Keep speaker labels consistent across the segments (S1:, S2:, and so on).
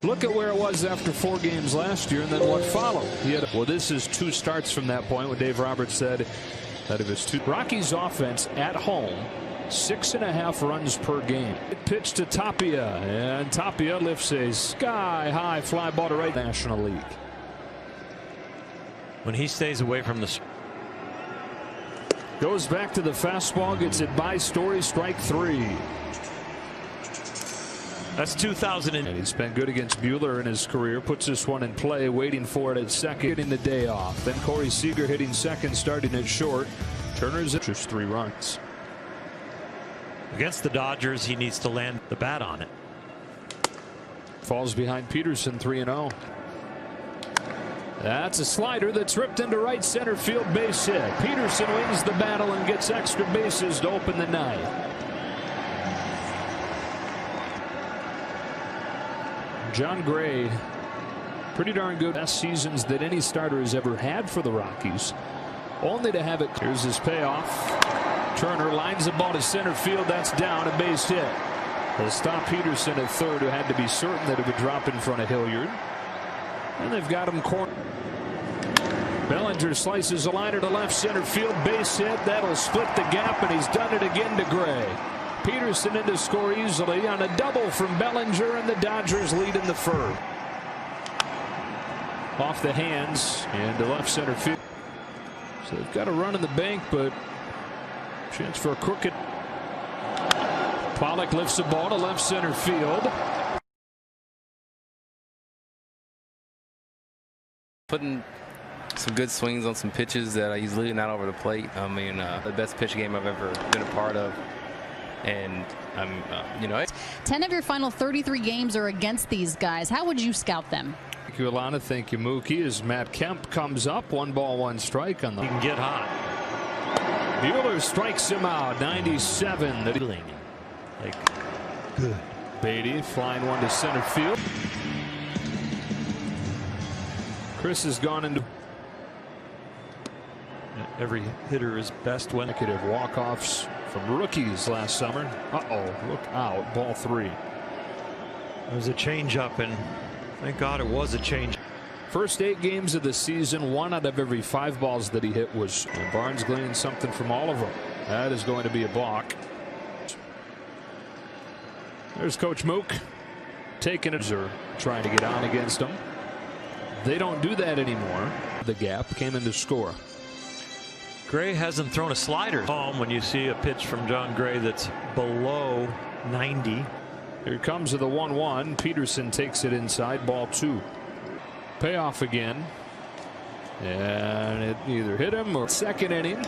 S1: Look at where it was after 4 games last year and then what followed. Well, this is 2 starts from that point when Dave Roberts said that of his 2. Rockies offense at home, 6.5 runs per game. Pitch to Tapia, and Tapia lifts a sky-high fly ball to right. National League.
S2: When he stays away from the.
S1: Goes back to the fastball, gets it by Story, strike 3.
S2: That's 2000.
S1: And he's been good against Buehler in his career. Puts this one in play, waiting for it at second, getting the day off. Then Corey Seager hitting second, starting at short. Turner's just 3 runs.
S2: Against the Dodgers, he needs to land the bat on it.
S1: Falls behind Peterson, 3-0. That's a slider that's ripped into right center field, base hit. Peterson wins the battle and gets extra bases to open the night. John Gray, pretty darn good. Best seasons that any starter has ever had for the Rockies. Only to have it. Here's his payoff. Turner lines the ball to center field. That's down, a base hit. They'll stop Peterson at third, who had to be certain that it would drop in front of Hilliard. And they've got him cornered. Bellinger slices a liner to left center field, base hit. That'll split the gap, and he's done it again to Gray. Peterson in to score easily on a double from Bellinger, and the Dodgers lead in the 3rd. Off the hands and to left center field. So they've got a run in the bank, but chance for a crooked. Pollock lifts the ball to left center field.
S3: Putting some good swings on some pitches that he's leading out over the plate. I mean, the best pitch game I've ever been a part of. And you know,
S4: 10 of your final 33 games are against these guys. How would you scout them?
S1: Thank you, Alana. Thank you, Mookie. As Matt Kemp comes up, 1 ball, 1 strike on the.
S2: He can get hot.
S1: Buehler strikes him out. 97.
S2: Like
S1: good. Beatty flying one to center field. Chris has gone into.
S2: Every hitter is best when
S1: Negative walk-offs from rookies last summer. Look out. Ball 3.
S2: It was a changeup, and thank God it was a change.
S1: First 8 games of the season, 1 out of every 5 balls that he hit was. And Barnes gleaned something from all of them. That is going to be a balk. There's Coach Mook taking it, or trying to get on against him. They don't do that anymore. The gap came in to score.
S2: Gray hasn't thrown a slider home when you see a pitch from John Gray that's below 90.
S1: Here comes the 1-1. Peterson takes it inside, ball 2. Payoff again. And it either hit him or. Second inning.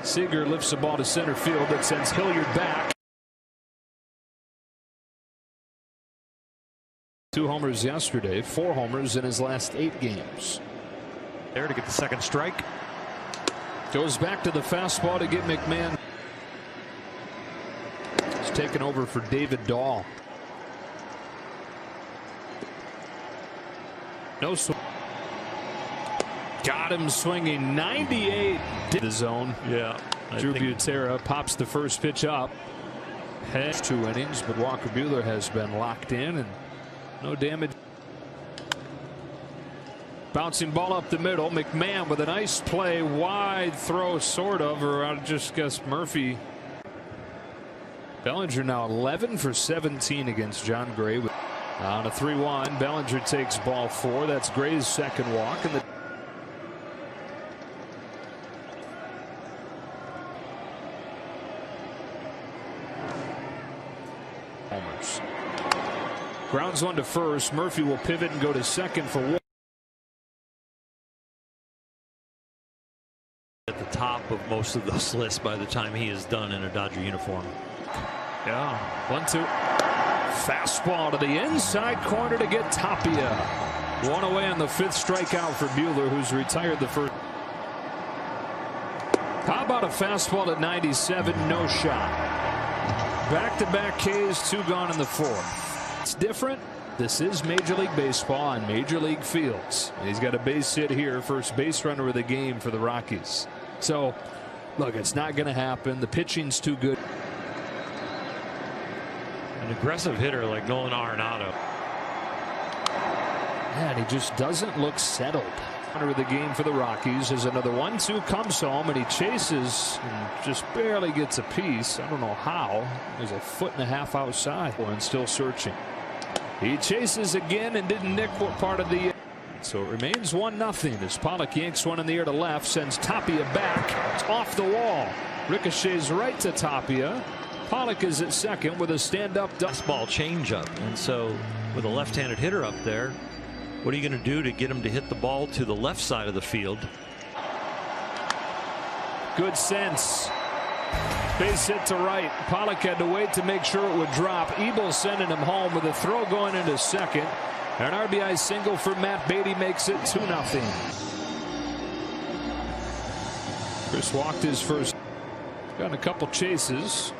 S1: Seager lifts the ball to center field that sends Hilliard back. 2 homers yesterday, 4 homers in his last 8 games.
S2: There to get the second strike.
S1: Goes back to the fastball to get McMahon. He's taken over for David Dahl. No swing. Got him swinging 98. The zone.
S2: Yeah.
S1: Drew Butera pops the first pitch up. Has 2 innings, but Walker Buehler has been locked in and no damage. Bouncing ball up the middle. McMahon with a nice play. Wide throw, sort of, or I just guess Murphy. Bellinger now 11 for 17 against John Gray. On a 3-1, Bellinger takes ball 4. That's Gray's second walk. And the homers. Grounds one to first. Murphy will pivot and go to second for 1.
S2: At the top of most of those lists by the time he is done in a Dodger uniform.
S1: Yeah. 1-2. Fastball to the inside corner to get Tapia. 1 away on the 5th strikeout for Buehler, who's retired the first. How about a fastball at 97? No shot. Back-to-back Ks, 2 gone in the 4th. It's different. This is Major League Baseball on Major League fields. He's got a base hit here, first base runner of the game for the Rockies. So, look, it's not going to happen. The pitching's too good.
S2: An aggressive hitter like Nolan Arenado.
S1: And he just doesn't look settled. Of the game for the Rockies is another 1-2 comes home and he chases and just barely gets a piece. I don't know how. He's a foot and a half outside and still searching. He chases again and didn't nick what part of the. So it remains 1-0 as Pollock yanks one in the air to left, sends Tapia back. It's off the wall. Ricochets right to Tapia. Pollock is at second with a stand-up
S2: fastball changeup, and so with a left-handed hitter up there, what are you going to do to get him to hit the ball to the left side of the field?
S1: Good sense. Base hit to right. Pollock had to wait to make sure it would drop. Ebel sending him home with a throw going into second. An RBI single for Matt Beatty makes it 2-0. Chris walked his first. Got a couple chases.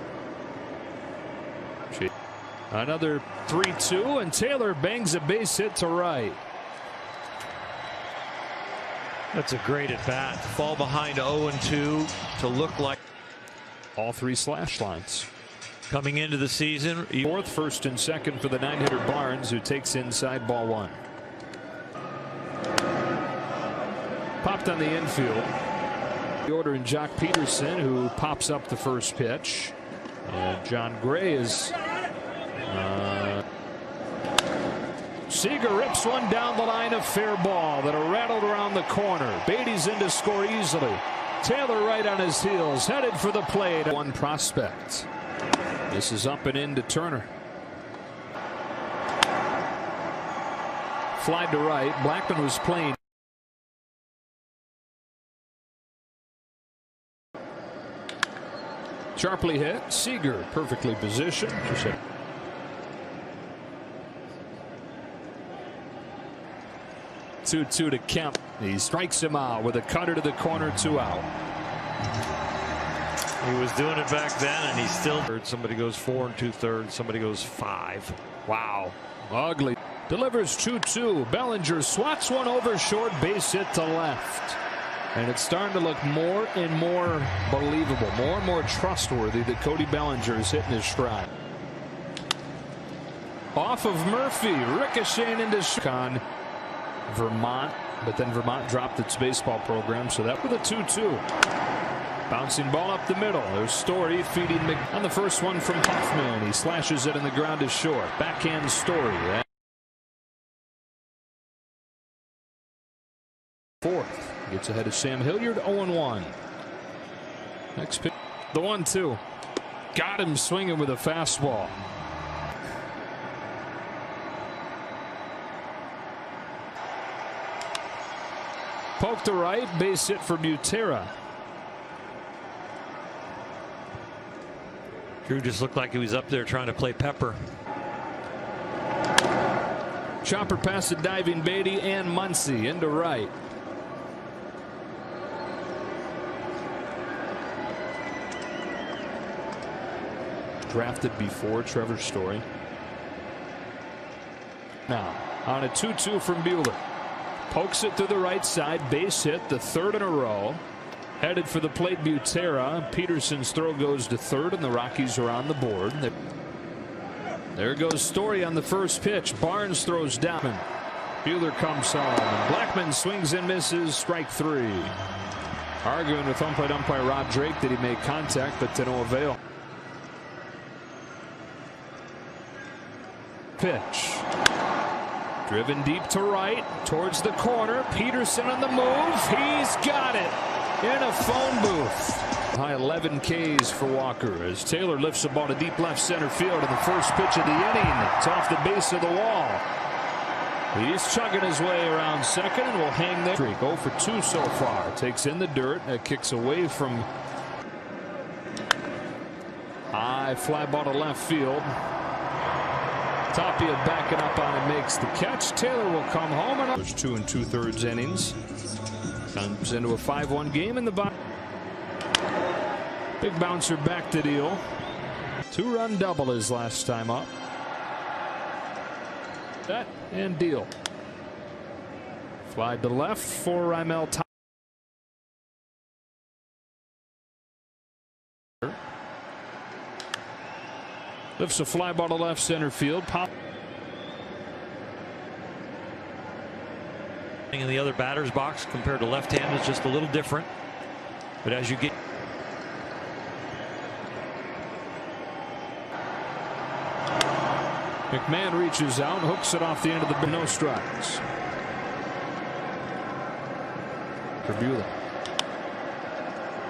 S1: Another 3-2 and Taylor bangs a base hit to right.
S2: That's a great at bat. Fall behind 0-2 to look like
S1: all three slash lines.
S2: Coming into the season,
S1: fourth, first and second for the 9-hitter Barnes, who takes inside ball one. Popped on the infield. The order in Jock Peterson, who pops up the first pitch. And John Gray is. Seager rips one down the line of fair ball that are rattled around the corner. Beatty's in to score easily. Taylor right on his heels, headed for the plate. One prospect. This is up and in to Turner. Fly to right. Blackman was playing. Sharply hit. Seager perfectly positioned. 2-2 to Kemp. He strikes him out with a cutter to the corner, 2 out.
S2: He was doing it back then, and he's still. Somebody goes 4 2/3. Somebody goes 5.
S1: Wow. Ugly. Delivers 2-2. Bellinger swats one over short, base hit to left. And it's starting to look more and more believable, more and more trustworthy that Cody Bellinger is hitting his stride. Off of Murphy, ricocheting into Chicago. Vermont, but then Vermont dropped its baseball program, so that with a 2-2. Bouncing ball up the middle. There's Story feeding on the first one from Hoffman. He slashes it and the ground is short. Backhand Story. Fourth. Gets ahead of Sam Hilliard, 0-1. Next pitch. The 1-2. Got him swinging with a fastball. Poke to right, base hit for Butera.
S2: Drew just looked like he was up there trying to play Pepper.
S1: Chopper past the diving Beatty and Muncy into right. Drafted before Trevor Story. Now on a 2-2 from Buehler. Pokes it to the right side, base hit, the third in a row. Headed for the plate, Butera. Peterson's throw goes to third, and the Rockies are on the board. There goes Story on the first pitch. Barnes throws down. Buehler comes home, and Blackman swings and misses. Strike 3. Arguing with umpire Rob Drake that he made contact, but to no avail. Pitch. Driven deep to right, towards the corner. Peterson on the move. He's got it in a phone booth. High 11 Ks for Walker as Taylor lifts the ball to deep left center field in the first pitch of the inning. It's off the base of the wall. He's chugging his way around second and will hang there. 0 for 2 so far. Takes in the dirt. Kicks away from. High fly ball to left field. Tapia backing up on it, makes the catch. Taylor will come home. And there's 2 2/3 innings. Comes into a 5-1 game in the bottom. Big bouncer back to deal. 2-run double his last time up. That and deal. Fly to left for Raimel. Lifts a fly ball to left center field. Pop.
S2: In the other batter's box compared to left-hand is just a little different. But as you get
S1: McMahon reaches out, hooks it off the end of the no strikes. Tribula.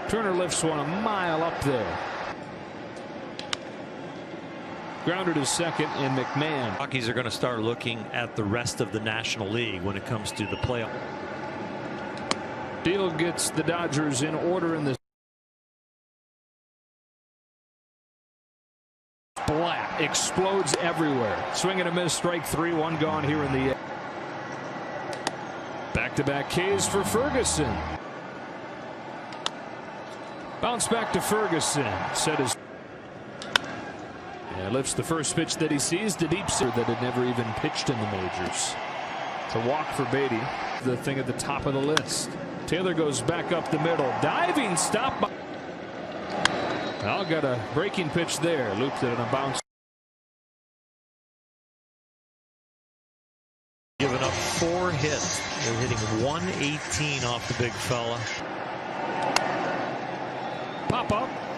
S1: Turner lifts one a mile up there. Grounded to second, and McMahon.
S2: Rockies are going to start looking at the rest of the National League when it comes to the playoff.
S1: Deal gets the Dodgers in order in the splat. Explodes everywhere. Swing and a miss, strike three, one gone here in the back-to-back Ks for Ferguson. Bounce back to Ferguson. Set his lifts the first pitch that he sees to deep center that had never even pitched in the majors. It's a walk for Beatty, the thing at the top of the list. Taylor goes back up the middle. Diving stop. Now got a breaking pitch there. Looped it on a bounce.
S2: Giving up 4 hits. They're hitting 118 off the big fella.
S1: Pop up.